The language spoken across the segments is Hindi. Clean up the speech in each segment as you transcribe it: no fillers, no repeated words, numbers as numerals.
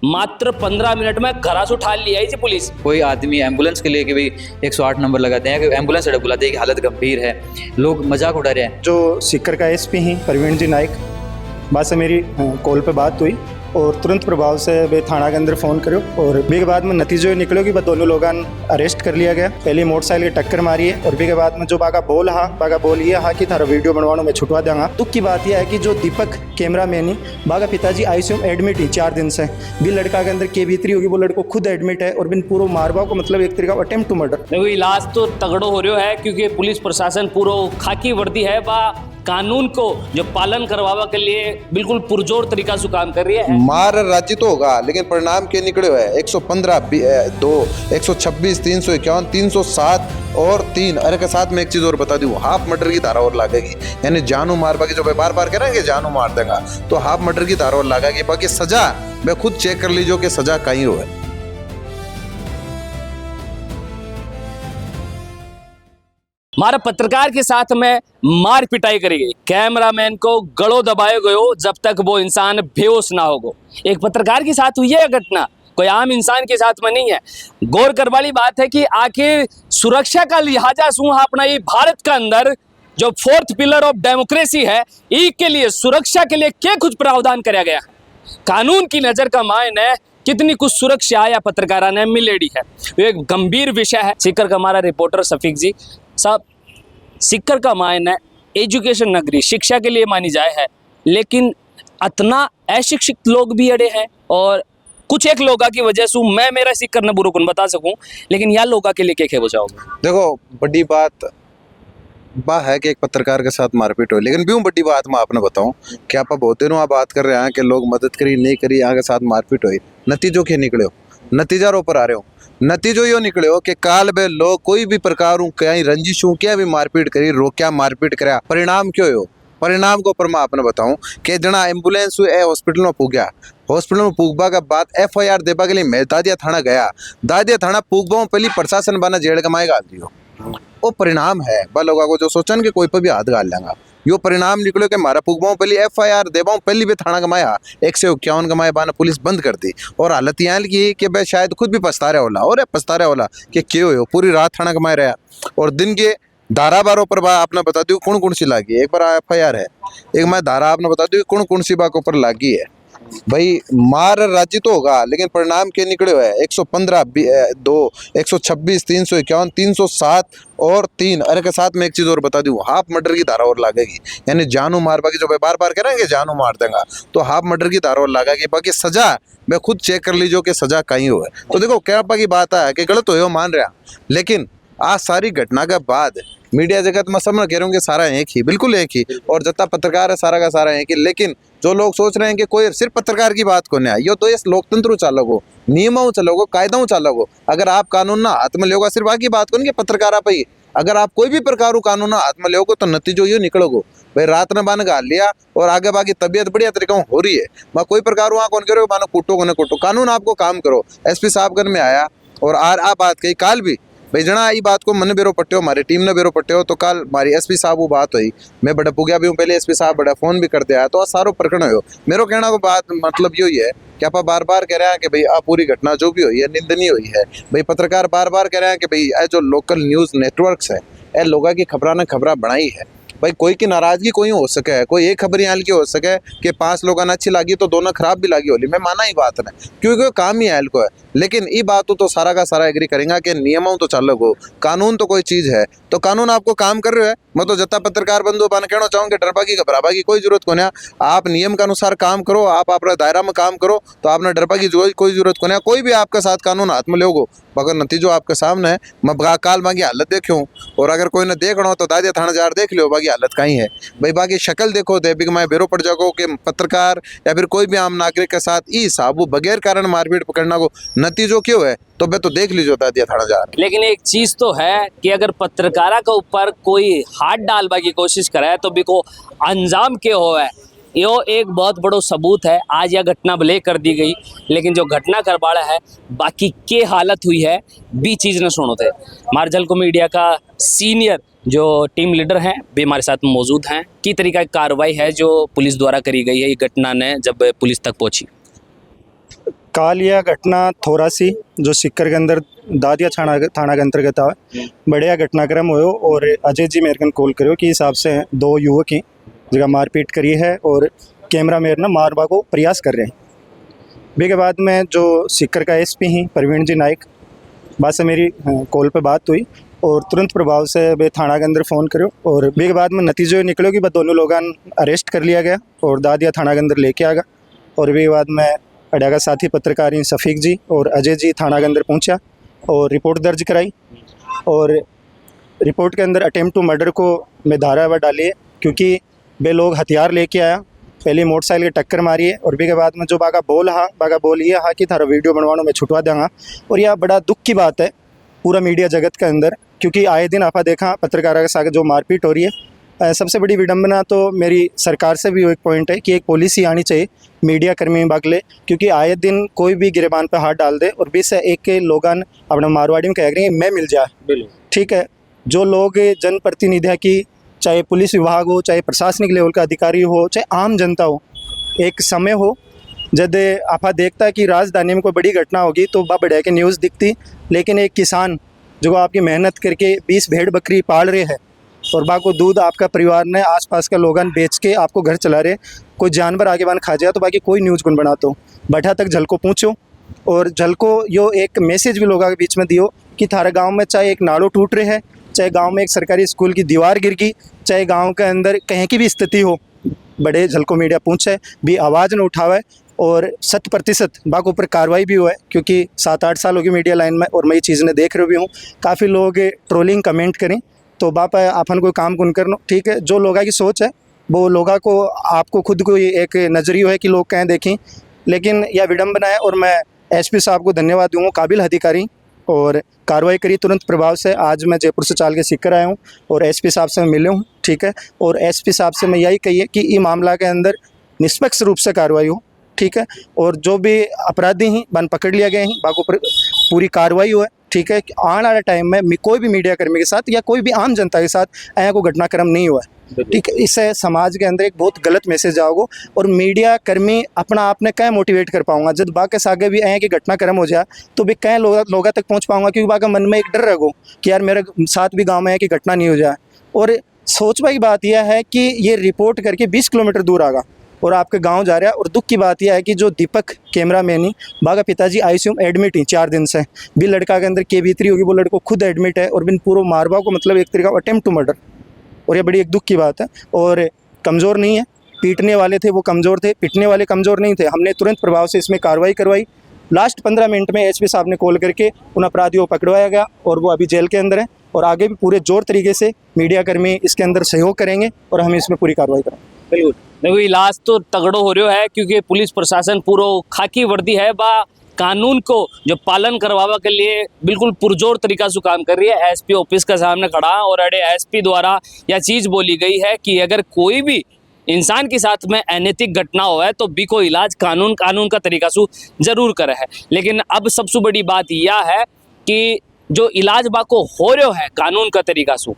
मात्र 15 मिनट में घरा से उठा लिया है पुलिस। कोई आदमी एम्बुलेंस के लिए कि भाई 108 नंबर लगाते हैं कि एम्बुलेंस अड्डा बुलाते हैं कि हालत गंभीर है, लोग मजाक उड़ा रहे हैं। जो सीकर का एसपी हैं प्रवीण जी नाइक, बाद से मेरी कॉल पे बात हुई और तुरंत प्रभाव से वे थाना के अंदर फ़ोन करो और बी के बाद में नतीजे निकलो कि दोनों लोगों अरेस्ट कर लिया गया। पहले मोटरसाइकिल की टक्कर मारी है और बी के बाद में जो बागा बोल ये हाँ कि थारा वीडियो बनवानो मैं छुटवा दूंगा। दुख की बात यह है कि जो दीपक कैमरा मैन ही बागा पिताजी आईसीयू में एडमिट ही 4 दिन से भी लड़का के अंदर के भीतरी होगी, वो लड़को खुद एडमिट है और बिन पूरा मारवा को मतलब एक तरीका अटेम्प्ट टू मर्डर। देखो इलाज तो तगड़ो हो रहा है क्योंकि पुलिस प्रशासन पूरा खाकी वर्दी है बा कानून को जो पालन करवावा के लिए बिल्कुल पुरजोर तरीका से काम कर रही है। मार राज्य तो होगा लेकिन परिणाम के निकले हुए है 115 2 126 351 307 और 3। अरे के साथ में एक चीज और बता दूं, हाफ मर्डर की धारा और लागेगी, यानी जानू मार बाकी जो बार बार कह रहे हैं कि जानू मार देगा तो हाफ मर्डर की धारा और लागेगी। बाकी सजा मैं खुद चेक कर लीजिए कि सजा कहीं हो है। हमारे पत्रकार के साथ में मार पिटाई करी गई, कैमरामैन को गड़ो दबाए गयो जब तक वो इंसान बेहोश ना होगो। एक पत्रकार के साथ हुई है घटना, कोई आम इंसान के साथ में नहीं है। गौर कर वाली बात है कि आखिर सुरक्षा का लिहाजा शू अपना ये भारत का अंदर जो 4th पिलर ऑफ डेमोक्रेसी है ई के लिए सुरक्षा के लिए क्या कुछ प्रावधान कराया गया है। कानून की नजर का मायने कितनी कुछ सुरक्षा या पत्रकारा ने मिलेडी है, ये एक गंभीर विषय है। सीकर का हमारा रिपोर्टर शफीक जी साहब, सीकर का मायने एजुकेशन नगरी शिक्षा के लिए मानी जाए है, लेकिन इतना अशिक्षित लोग भी अड़े हैं और कुछ एक लोगों की वजह से मैं मेरा सीकर न बुरुकुन बता सकूं, लेकिन यह लोगों के लिए क्या बचाओगे? देखो बड़ी बात है कि एक पत्रकार के साथ मारपीट हो, लेकिन क्यों बड़ी बात मैं आपने बताऊं कि आप बहुत दिनों बात कर रहे हैं कि लोग मदद करी नहीं करी, यहाँ के साथ मारपीट हुई, नतीजों के निकले हो, नतीजा ऊपर आ रहे हो। नतीजो यो निकले हो कि काल बे लोग कोई भी प्रकार कहीं रंजिश हूँ क्या भी मारपीट करी रो क्या मारपीट करा, परिणाम क्यों हो? परिणाम को पर मैं आपने बताऊं कि जना एम्बुलेंस हॉस्पिटल में पूग्या, हॉस्पिटल में पूगबा के बाद FIR देबा के लिए मैं दादिया थाना गया, दादिया थाना पूगबा पहले प्रशासन बना जेल कमाए गाल दियो। वो परिणाम है बा लोगों को जो सोचन के कोई पर भी हाथ गाल लेंगा, यो परिणाम निकलो कि मारा पुगबाऊं पहले FIR देबाऊं पहले भी थाना कमाया 151 कमाए बाना पुलिस बंद कर दी। और हालत यहाँ की कि भाई शायद खुद भी पछता रहा होला और पछता रहा होला कि क्यों हो पूरी रात थाना कमाए रहा और दिन के धारा बारों पर बा आपने बता दी कौन सी लागी। एक बार FIR है, एक मैं धारा आपने बता दी कौन सी बात ऊपर लागी है। भाई मार राज्य तो होगा लेकिन परिणाम के निकले हुए 115 2 126 351 307 और 3। अरे के साथ में एक चीज और बता दूं, हाफ मर्डर की धारा और लागेगी, यानी जानू मार बाकी जो बार बार कह रहे हैं कि जानू मार देगा तो हाफ मर्डर की धारा और लागेगी। बाकी सजा मैं खुद चेक कर लीजिए कि सजा कहीं हो है। तो देखो क्या की बात है कि गलत हो मान रहा, लेकिन आज सारी घटना के बाद मीडिया जगत में सब कह रहा हूँ कि सारा एक ही, बिल्कुल एक ही, और जितना पत्रकार है सारा का सारा एक ही। लेकिन जो लोग सोच रहे हैं कि कोई सिर्फ पत्रकार की बात को नहीं आई, यो तो इस लोकतंत्र चालोगो, नियमों चालोगो, कायदों चालोगो। अगर आप कानून ना हाथ में लोगे सिर्फ आगे बात को नहीं कि पत्रकार आप ही, अगर आप कोई भी प्रकार कानून ना हाथ में लोगे तो नतीजो यो निकलोगो। भाई रात ने बान गाल लिया और आगे बाकी तबीयत बढ़िया तरीका हो रही है, मैं कोई प्रकार वहाँ कौन करो मानो कूटो को न कूटो, कानून आपको काम करो। SP साहब घर में आया और आ बात कही काल भी भाई जना ये बात को मन बेरो पट्टे हो, हमारी टीम ने बेरो पट्टे हो, तो कल हमारी SP साहब वो बात हुई, मैं बड़ा पुगया भी हूँ पहले SP साहब बड़ा फोन भी करते आया तो सारो प्रकरण हो। मेरे कहना को बात मतलब यही है कि आप बार बार कह रहे हैं कि भाई आप पूरी घटना जो भी हुई है निंदनीय हुई है। भाई पत्रकार बार बार कह रहे हैं कि भाई ये जो लोकल न्यूज़ नेटवर्क्स है ये लोगों की खबरा ने खबरा बनाई है। भाई कोई की नाराजगी कोई हो सके, कोई एक खबर यहाँ की हो सके कि 5 लोगों ने अच्छी लगी तो दोनों खराब भी लगी होली, मैं माना ही बात है क्योंकि काम ही है को है। लेकिन ये बात तो सारा का सारा एग्री करेंगे कि नियमों तो चालक हो, कानून तो कोई चीज़ है, तो कानून आपको काम कर रहे हो है। मैं तो जत्ता पत्रकार बंधु बन कहना चाहूँगा डरबा की घबराबा की कोई जरूरत को नहीं, आप नियम के अनुसार काम करो, आप अपने दायरा में काम करो तो आपने डरबा की कोई जरूरत को नहीं। कोई भी आपके साथ कानून हाथ में लोगो मगर नतीजो आपके सामने है। मैं काल बाकी हालत देखूँ और अगर कोई ने देखना हो तो दादिया थाना जार देख लो बाकी हालत कहीं है। भाई बाकी शक्ल देखो देवी मैं बेरो पड़ जाओ कि पत्रकार या फिर कोई भी आम नागरिक के साथ ई साबू बगैर कारण मारपीट पकड़ना को नतीजो क्यों है तो मैं तो देख लीजिए दादिया थाना जार। लेकिन एक चीज तो है कि अगर पत्रकारा के ऊपर कोई हाथ डालने की कोशिश करे तो भी को अंजाम क्या हो है, यो एक बहुत बड़ो सबूत है। आज यह घटना भले कर दी गई लेकिन जो घटना करवाड़ा है बाकी के हालत हुई है भी चीज़ न सुनो थे। मार्जल को मीडिया का सीनियर जो टीम लीडर हैं भी हमारे साथ मौजूद हैं, की तरीका की कार्रवाई है जो पुलिस द्वारा करी गई है ये घटना ने जब पुलिस तक पहुंची? काल यह घटना थोरासी जो सिक्कर के अंदर दादिया थाना के अंतर्गत आवे बढ़िया घटनाक्रम हो और अजय जी मेरे को कॉल करो कि हिसाब से दो युवक ही जगह मारपीट करी है और कैमरा मेरे ना मारवा को प्रयास कर रहे हैं। भी के बाद में जो सिक्कर का एसपी ही प्रवीण जी नाइक बाद से मेरी कॉल पे बात हुई और तुरंत प्रभाव से वे थाना के अंदर फ़ोन करो और भी के बाद में नतीजो ये निकलो कि बस दोनों लोगन अरेस्ट कर लिया गया और दादिया थाना के अंदर लेके आ गया। और भी के बाद में अड्डा का साथी पत्रकार शफीक जी और अजय जी थाना के अंदर पहुंचा और रिपोर्ट दर्ज कराई और रिपोर्ट के अंदर अटेम्प्ट टू मर्डर को मैं धारा वह डाली है क्योंकि वे लोग हथियार लेके आया पहले मोटरसाइकिल की टक्कर मारी है और भी के बाद में जो बागा बोल ये हाँ कि थारा वीडियो बनवानो मैं छुटवा दूँगा। और यह बड़ा दुख की बात है पूरा मीडिया जगत के अंदर क्योंकि आए दिन आपा देखा पत्रकारों के साथ जो मारपीट हो रही है। सबसे बड़ी विडंबना तो मेरी सरकार से भी एक पॉइंट है कि एक पॉलिसी आनी चाहिए मीडिया कर्मी बगले क्योंकि आए दिन कोई भी गिरबान पर हाथ डाल दे और 20 से एक के लोगन अपने मारवाड़ी में कह रहे हैं मैं मिल जाए। ठीक है, जो लोग जनप्रतिनिधियाँ की चाहे पुलिस विभाग हो चाहे प्रशासनिक लेवल का अधिकारी हो चाहे आम जनता हो, एक समय हो जब आपा देखता है कि राजधानी में कोई बड़ी घटना होगी तो बा बढ़िया के न्यूज़ दिखती, लेकिन एक किसान जो आपकी मेहनत करके 20 भेड़ बकरी पाल रहे हैं और बा को दूध आपका परिवार ने आसपास का लोगन बेच के आपको घर चला रहे, कोई जानवर आगे बान खा जाए तो बाकी कोई न्यूज़ कौन बनाते हो बैठा तक झलको पूछो और झलको यो एक मैसेज भी लोगों के बीच में दियो कि थारे गांव में चाहे एक नाड़ो टूट रहे है, चाहे गांव में एक सरकारी स्कूल की दीवार गिर गई, चाहे गांव के अंदर कहीं की भी स्थिति हो, बड़े झलको मीडिया पूछे भी आवाज़ न उठावे और 100% बाग ऊपर कार्रवाई भी हुआ है क्योंकि 7-8 साल होगी मीडिया लाइन में और मैं ये चीज़ ने देख रही भी हूँ। काफ़ी लोग ट्रोलिंग कमेंट करें तो बाप अपन कोई काम कौन करना। ठीक है, जो लोगों की सोच है वो लोगों को आपको खुद को एक नज़रियो है कि लोग कहें देखें, लेकिन यह विडंबना है और मैं एसपी साहब को धन्यवाद दूँगा, काबिल अधिकारी और कार्रवाई करी तुरंत प्रभाव से। आज मैं जयपुर से चाल के सिक्कर आया हूँ और एसपी साहब से मैं मिले हूँ। ठीक है, और एसपी साहब से मैं यही कही कि ये मामला के अंदर निष्पक्ष रूप से कार्रवाई हो। ठीक है, और जो भी अपराधी हैं बन पकड़ लिया गए हैं, बाकी पर पूरी कार्रवाई हो है। ठीक है, आने वाले टाइम में कोई भी मीडिया कर्मी के साथ या कोई भी आम जनता के साथ ऐसा कोई घटनाक्रम नहीं हुआ है। ठीक है, इससे समाज के अंदर एक बहुत गलत मैसेज आओगे और मीडिया कर्मी अपना आपने कहीं मोटिवेट कर पाऊंगा जब बाकी आगे भी ऐ कि घटनाक्रम हो जाए तो भी कहीं लोगों तक पहुंच पाऊंगा क्योंकि बाकी मन में एक डर रहो कि यार मेरे साथ भी गाँव में है कि घटना नहीं हो जाए। और सोचने की बात यह है कि ये रिपोर्ट करके 20 किलोमीटर दूर आगा और आपके गांव जा रहा है। और दुख की बात यह है कि जो दीपक कैमरा मैन ही बागा पिताजी आईसीयू में एडमिट ही 4 दिन से भी लड़का के अंदर केबीतरी होगी, वो लड़को खुद एडमिट है और बिन पूरा मारवा को मतलब एक तरीका अटेम्प्ट टू मर्डर। और ये बड़ी एक दुख की बात है और कमज़ोर नहीं है, पीटने वाले थे वो कमज़ोर थे, पिटने वाले कमज़ोर नहीं थे। हमने तुरंत प्रभाव से इसमें कार्रवाई करवाई। लास्ट 15 मिनट में एसपी साहब ने कॉल करके उन अपराधियों को पकड़वाया गया और वो अभी जेल के अंदर है और आगे भी पूरे जोर तरीके से मीडिया कर्मी इसके अंदर सहयोग करेंगे और हम इसमें पूरी कार्रवाई करेंगे। बिल्कुल देखो, इलाज तो तगड़ो हो रहा है क्योंकि पुलिस प्रशासन पूरा खाकी वर्दी है बा कानून को जो पालन करवावा के लिए बिल्कुल पुरजोर तरीका से काम कर रही है। एसपी ऑफिस के सामने खड़ा और अड़े एसपी द्वारा यह चीज़ बोली गई है कि अगर कोई भी इंसान के साथ में अनैतिक घटना हो है तो बी को इलाज कानून का तरीका से जरूर करे है। लेकिन अब सबसे बड़ी बात यह है कि जो इलाज बा को हो रहा है कानून का तरीका से,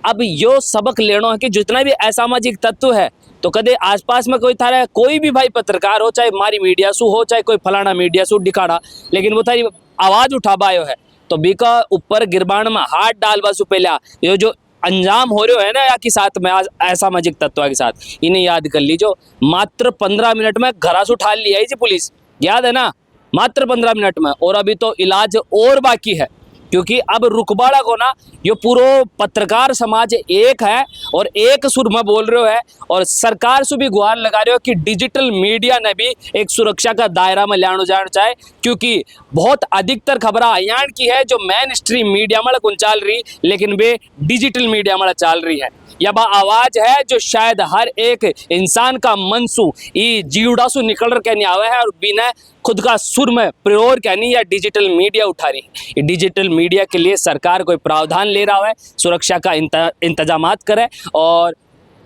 अब यो सबक लेना है कि जितना भी असामाजिक तत्व है तो कदे आसपास में कोई थारा कोई भी भाई पत्रकार हो, चाहे हमारी मीडिया सु हो चाहे कोई फलाना मीडिया सु दिखाड़ा, लेकिन वो थारी आवाज़ उठा पायो है तो बीका ऊपर गिरबान में हाथ डालवा सु पहले ये जो अंजाम हो रहे है ना या के साथ में असामाजिक तत्व के साथ, इन्हें याद कर लीजिए। मात्र 15 मिनट में घरा से उठा लिया जी पुलिस, याद है ना, मात्र 15 मिनट में। और अभी तो इलाज और बाकी है क्योंकि अब रुकबाड़ा को ना ये पूरा पत्रकार समाज एक है और एक सुर में बोल रहे हो है और सरकार से भी गुहार लगा रहे हो कि डिजिटल मीडिया ने भी एक सुरक्षा का दायरा में लाना जाना चाहे क्योंकि बहुत अधिकतर खबर आयान की है जो मेन स्ट्रीम मीडिया में कौन चल रही लेकिन वे डिजिटल मीडिया में चल रही है। यह बा आवाज़ है जो शायद हर एक इंसान का मनसू ये जीवड़ा सु निकल कर नहीं आवा है और बिना खुद का सुर में प्रयोग कहनी या डिजिटल मीडिया उठा रही है। डिजिटल मीडिया के लिए सरकार कोई प्रावधान ले रहा है, सुरक्षा का इंतजामात करे। और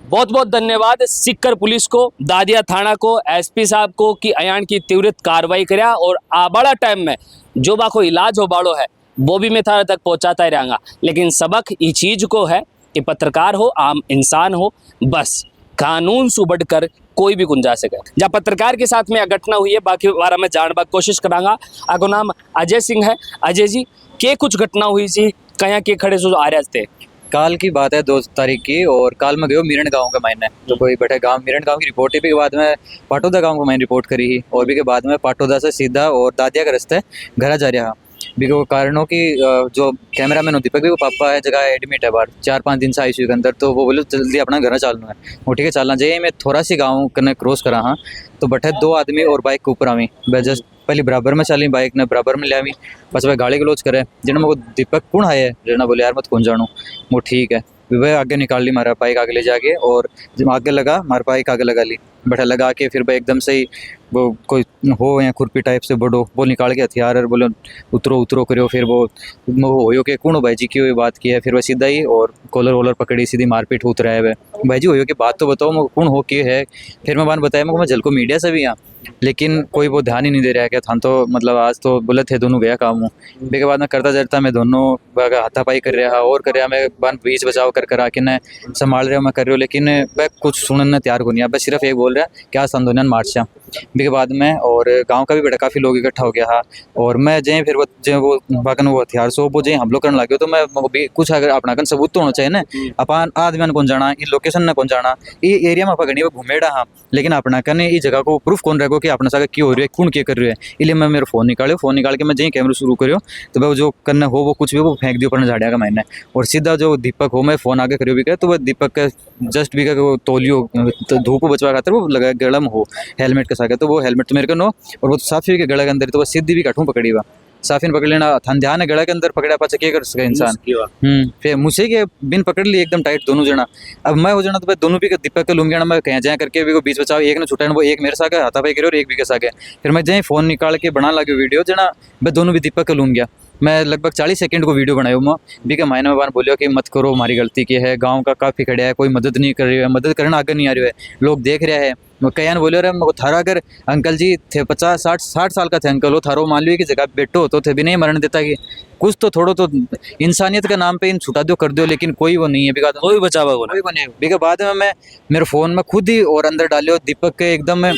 बहुत बहुत धन्यवाद सिक्कर पुलिस को, दादिया थाना को, एसपी साहब को कि अयान की तीव्रत कार्रवाई कराया और आबड़ा टाइम में जो बा को इलाज हो बाड़ो है वो भी मैं थारे तक पहुँचाता ही रहूँगा। लेकिन सबक ये चीज़ को है कि पत्रकार हो आम इंसान हो, बस कानून से बढ़कर कोई भी गुंजाइश है जहाँ पत्रकार के साथ में यह घटना हुई है बाकी बारे में जानने की कोशिश करांगा। आगो नाम अजय सिंह है। अजय जी के कुछ घटना हुई सी कहीं के खड़े जो आ रहे थे? काल की बात है 2 तारीख की, और काल में गयो मीरण गांव के मायने तो कोई बैठे गांव मीरण गांव की रिपोर्ट ही भी के बाद में पाटोदा गांव को मैंने रिपोर्ट करी ही, और भी के बाद में पाटोदा से सीधा और दादिया के रास्ते घर जा रहा भी को कारणों की जो कैमरामैन हो दीपक भी वो पापा है जगह एडमिट है बाहर 4-5 दिन से आईसीयू के अंदर, तो वो बोले जल्दी अपना घर चालना है। वो ठीक है चलना चाहिए। मैं थोड़ा सी गाँव कने क्रॉस करा हाँ तो बैठे 2 आदमी और बाइक के ऊपर आवी मैं जस्ट पहले बराबर में चली बाइक ने बराबर में ले आवी बस वह गाड़ी गलोच करे जिन्हें मेरे को दीपक कौन है जना बोले यार मत कौन जानू वो ठीक है वह आगे निकाल ली मारा बाइक आगे ले जाके, और जब आगे लगा मारा बाइक आगे लगा ली बैठा लगा के फिर भाई एकदम से ही वो कोई हो या खुरपी टाइप से बड़ो वो निकाल के हथियार बोले उतरो उतरो करो, फिर वो हो के कौन हो भाई जी की हुई बात की है, फिर वह सीधा ही और कॉलर वॉलर पकड़ी सीधी मारपीट उतरा है भाई जी हो की बात तो बताओ मैं कौन हो के है। फिर मैं बात बताया मैं झलको मीडिया से भी यहाँ लेकिन कोई वो ध्यान ही नहीं दे रहा है क्या था तो मतलब आज तो बोले थे दोनों गया काम हूँ के बाद में करता जरता मैं दोनों हाथापाई कर रहा और कर रहा मैं बन बीच बचाव कर आके न संभाल रहा हूँ मैं कर रही हूँ, लेकिन वह कुछ सुनने तैयार को नहीं है। बस सिर्फ एक बोल रहा है क्या संदोलन मार्च के बाद में, और गांव का भी बड़ा काफ़ी लोग इकट्ठा हो गया था, और मैं जै फिर वो बाकन वो हथियार सो वो जै हमलो करने लगे तो मैं भी कुछ अगर अपना कन सबूत तो होना चाहिए ना अपन आदमी कौन जाना इन लोकेशन ने कौन जाना ये एरिया में पकड़नी वो घूमेड़ा हाँ लेकिन अपना कन इस जगह को प्रूफ कौन रहेगा कि अपना सागर क्यों हो रही है कौन क्या कर रही है। इसलिए मैं मेरा फ़ोन निकाल के मैं जहीं कैमरा शुरू करो तो वह जो करना हो वो कुछ भी वो फेंक दियो पर झाड़िया का मैंने, और सीधा जो दीपक हो मैं फ़ोन आगे करियो भी क्या तो वह दीपक का जस्ट भी का तोलियो धूप बचवा खातर वो लगा गला में हो हेलमेट के साथ तो वो हेलमेट तो मेरे को नो और वो साफी के गला के अंदर तो वह सीधी भी काठूँ पकड़ी हुआ साफिन पकड़ लेना थान ध्यान है गला के अंदर पकड़ा पाचा क्या कर सके इंसान फिर मुझे के बिन पकड़ ली एकदम टाइट दोनों जना। अब मैं हो जाना तो भाई दोनों भी दीपक के लूम जाना मैं कहीं जाए करके भी बीच बचाव एक ने छुटा वो एक मेरे साथ हाथापाई करे और एक भी के साथ फिर मैं जहाँ फ़ोन निकाल के बना लगे वीडियो जना मैं दोनों भी दीपक के लूम गया। मैं लगभग 40 सेकंड को वीडियो बनाया मैं भी के मायने में बोलियो कि मत करो हमारी गलती की है गांव का काफ़ी खड़ा है कोई मदद नहीं कर रही है मदद करना आगे नहीं आ रही है लोग देख रहे हैं। मैं कयान बोले रहे मैं थारा अगर अंकल जी थे 50-60 साल का थे अंकल हो थारो मान लियो कि जगह बैठो तो थे भी नहीं मरण देता कि कुछ तो थोड़ो तो इंसानियत के नाम पे इन छुटा दो कर दो लेकिन कोई वो नहीं है बिका कोई बचावा कोई बने बिका बाद में मैं मेरे फ़ोन में खुद ही और अंदर डालियो दीपक के एकदम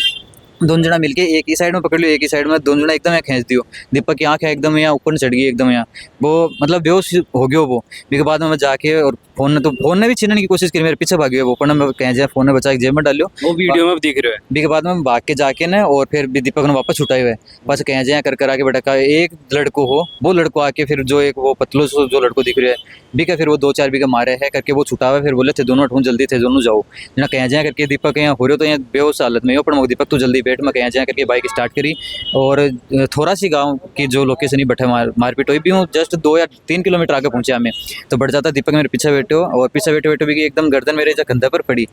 दोनों जना मिलके एक ही साइड में पकड़ लियो एक ही साइड में दोनों जना एकदम यहाँ खींच दियो दीपक की आँख है एकदम यहाँ ऊपर चढ़ गई एकदम यहाँ वो मतलब बेहोश हो गया वो भी बाद में मैं जाके और फोन ने भी छीनने की कोशिश की मेरे पीछे भाग गया वो पर मैं कहीं जाए फ़ोन ने बचा के जेब में डालियो वो वीडियो में दिख रहे भी के बाद में भाग के जाके ना और फिर भी दीपक ने वापस छुटाए हुए बस कहीं जाए कर आके बेटा एक लड़को हो वो लड़को आके फिर जो एक वो पतलो जो लड़को दिख रहा है भी का फिर वो 2-4 बीघा मारे है करके वो छुटा हुआ फिर बोले थे दोनों अठून जल्दी थे दोनों जाओ ना कहीं जाए करके दीपक यहाँ हो रहे तो यहाँ बेहोश हालत में हो पर दीपक तो जल्दी बैठ मैं कहीं जाए करके बाइक स्टार्ट करी और थोड़ा सी गाँव की जो लोकेशन ही बैठे मारपीट हुई भी हूँ जस्ट 2 या 3 किलोमीटर आगे पहुँचे हमें तो बढ़ जाता दीपक मेरे पीछे बैठे हो और पीछे बैठे भी एकदम गर्दन मेरे कंधे पर पड़ी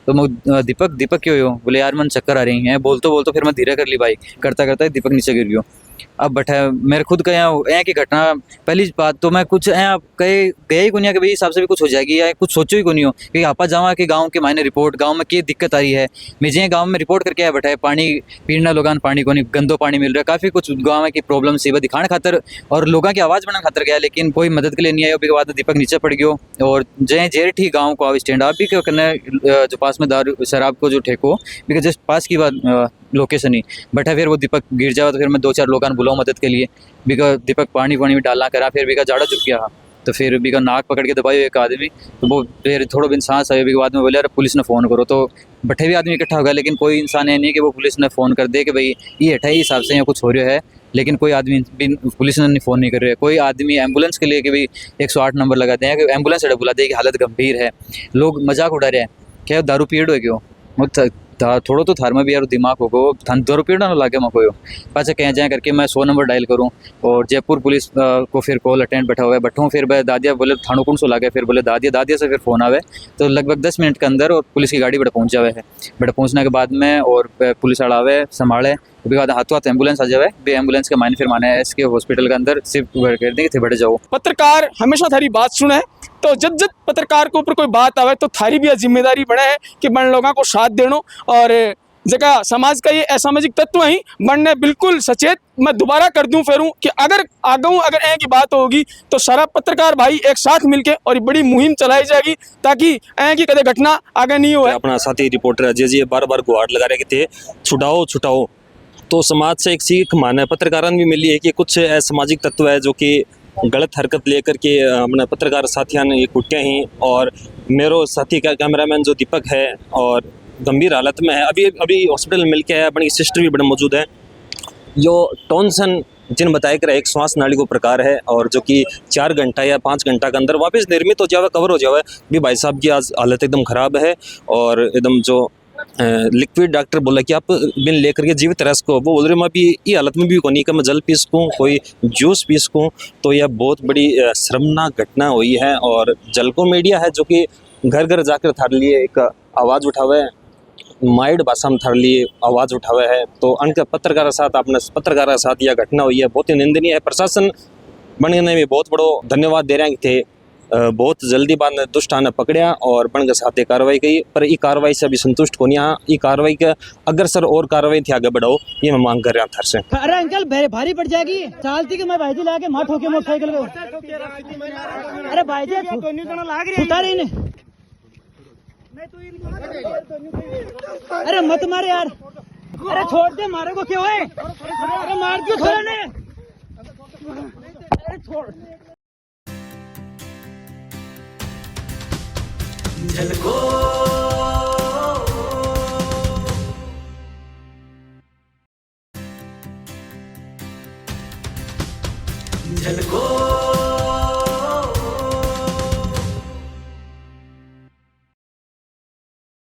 तो मैं दीपक क्यों हो बोले यार मन चक्कर आ रही हैं बोलते फिर मैं धीरे कर ली बाइक करता दीपक नीचे गिर गयो। अब बैठा मेरे खुद का यहाँ की घटना पहली बात तो मैं कुछ यहाँ कहीं गया ही को नहीं कि भाई हिसाब से भी कुछ हो जाएगी या कुछ सोचो ही को नहीं हो कि आपा जावा कि गांव के मायने रिपोर्ट गांव में क्या दिक्कत आ रही है मैं जे गांव में रिपोर्ट करके आया बैठा है पानी पीना लोगों पानी को नहीं गंदो पानी मिल रहा है काफ़ी कुछ गाँव में की प्रॉब्लम सी वह दिखाने खातर और लोगों की आवाज़ बनाने खातर गया लेकिन कोई मदद के लिए नहीं आया। उसके बाद दीपक नीचे पड़ गयो और जय जेठ ही गाँव को आप स्टैंड आप भी करने जो पास में दारू शराब को जो ठेको बिकॉज जस्ट पास की बात लोकेशन ही बैठा फिर वो दीपक गिर जाओ तो फिर मैं 2-4 लोगों बुलाऊँ मदद के लिए बिका दीपक पानी में डालना करा फिर बिका जाड़ा चुप गया तो फिर बिका नाक पकड़ के दबाई एक आदमी तो वो फिर थोड़ा बिन सांस आए बाद में बोले यार पुलिस ने फ़ोन करो तो बैठे भी आदमी इकट्ठा हो गया लेकिन कोई इंसान है नहीं कि वो पुलिस ने फ़ोन कर दे कि भाई ये हटा ही हिसाब से यहाँ कुछ हो रहा है लेकिन कोई आदमी पुलिस ने फ़ोन नहीं कर रहा है। कोई आदमी एम्बुलेंस के लिए कि भाई 108 नंबर लगाते हैं कि एम्बुलेंस बुलाते हैं कि हालत गंभीर है लोग मजाक उड़ा रहे हैं क्या दारू पीड़ हो क्यों थोड़ो तो थार में भी यार दिमाग होगो थान 2 रुपये ना लागे मैं कोई पाचा कहीं जाए करके मैं 100 नंबर डायल करूँ और जयपुर पुलिस को फिर कॉल अटेंड बैठा हुआ है बैठूँ फिर मैं दादिया बोले थानों कौन सो लागे फिर बोले दादिया से फिर फ़ोन आवे तो लगभग 10 मिनट के अंदर और पुलिस की गाड़ी बड़ा पहुँच जावे है बड़ा पहुँचने के बाद में और पुलिस वाला आवे संभाले उसके बाद हाथों एम्बुलेंस आ जाए भी एम्बुलेंस के मायने फिर माने एस के हॉस्पिटल के अंदर शिफ्ट कर देंगे थे बैठे जाओ। पत्रकार हमेशा थारी बात सुने तो जब पत्रकार के ऊपर कोई बात आवे तो थारी भी जिम्मेदारी बने है कि बन लोगों को साथ देनो और जगह समाज का ये असामाजिक तत्व ही बनने बिल्कुल सचेत। मैं दोबारा कर दूं फेरूं कि अगर आगू अगर ऐ की बात होगी तो सारा पत्रकार भाई एक साथ मिलके और ये बड़ी मुहिम चलाई जाएगी ताकि ऐ की कदे घटना आगे नहीं हो। अपना साथी रिपोर्टर अजय जी बार बार गुहार लगा रहे थे छुड़ाओ छुड़ाओ, तो समाज से एक सीख माने पत्रकारों भी मिली है कि कुछ असामाजिक तत्व है जो कि गलत हरकत लेकर के अपने पत्रकार साथियों ने ये कुटे हैं। और मेरो साथी का कैमरामैन जो दीपक है और गंभीर हालत में है, अभी अभी हॉस्पिटल में मिलके आया, अपनी सिस्टर भी बड़े मौजूद है। जो टॉन्सन जिन बताया कि एक श्वास नाली को प्रकार है और जो कि 4 घंटा या 5 घंटा के अंदर वापस निर्मित हो जावे, कवर हो जावे। भी भाई साहब की आज हालत एकदम ख़राब है और एकदम जो लिक्विड डॉक्टर बोला कि आप बिन लेकर के जीवित रह सको, वो बोल रहे मैं अभी ये हालत में भी को नहीं कि मैं जल पी सकूँ, कोई जूस पी सकूँ। तो यह बहुत बड़ी शर्मनाक घटना हुई है। और जलको मीडिया है जो कि घर घर जाकर थार लिए एक आवाज़ उठावे, माइड भाषा में थार लिए आवाज़ उठावे है। तो उनके पत्रकार साथ अपने पत्रकार साथ यह घटना हुई है, बहुत ही निंदनीय है। प्रशासन बनने में बहुत बड़ो धन्यवाद दे रहे थे, बहुत जल्दी बाद में दुष्टा ने पकड़िया और बन के साथ कार्रवाई की। पर ये कार्रवाई से अभी संतुष्ट को नहीं, हाँ ये कार्रवाई के अगर सर और कार्रवाई थी आगे बढ़ाओ, ये मैं मांग कर रहा थर से। अरे अंकल भारी पड़ जाएगी, चालती कि मैं भाई जी लाके मार ठोके मोटरसाइकिल को। अरे भाई जी उतार ही नहीं। अरे मत मारे यार, अरे छोड़ दे, मारे को क्यों है? अरे मार क्यों छोड़ा ने? अरे छोड़। झलको झलको